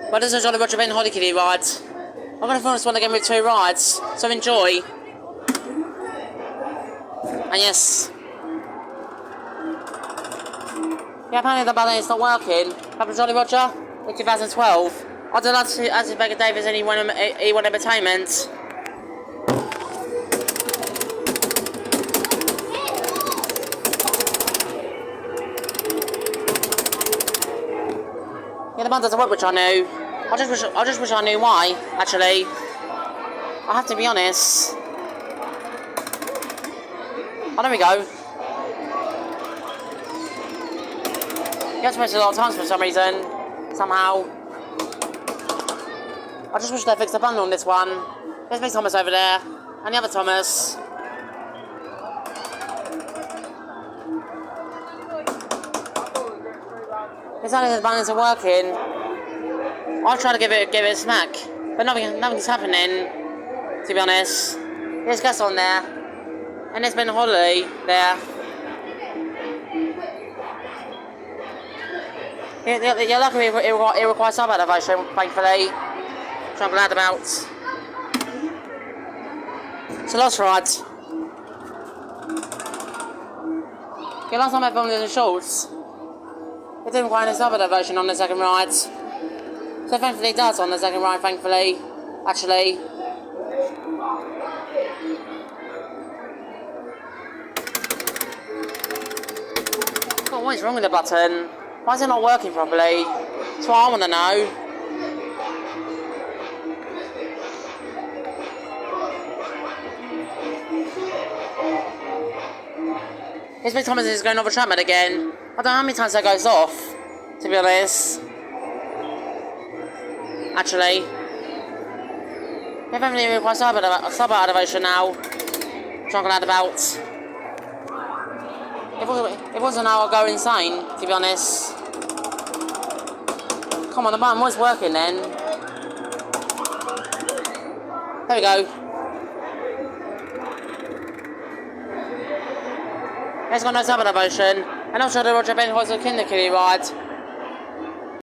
But this is Jolly Roger Ben Holly Kiddie ride. I'm going to film this one again with 2 rides, so enjoy. And yes. Yeah, apparently the button is not working. Papa Jolly Roger in 2012. I'd like to ask if Becca Davis any one entertainment. Yeah, the button doesn't work, which I knew. I just wish I knew why, actually. I have to be honest. Oh, there we go. You have to press it a lot of times for some reason. Somehow. I just wish they fixed the button on this one. There's Big Thomas over there. And the other Thomas. It's only the buttons are working. I'll try to give it a smack. But nothing's happening, to be honest. There's Gus on there. And there's Ben Holly there. Yeah, luckily it requires some elevation, thankfully. Which I'm glad about. It's a lost ride. Yeah, last time I filmed in the shorts, it didn't require any sub elevation on the second ride. So thankfully it does on the second ride, thankfully. Actually. God, what is wrong with the button? Why is it not working properly? That's what I want to know. His Big Thomas is going over track mode again. I don't know how many times that goes off, to be honest. Actually. Definitely requires sub elevation now. Which I'm glad about. It wasn't now I'll go insane, to be honest. Come on, the button was working then. There we go. Let's go no sub elevation. And also the Roger Ben Holly Kiddie ride.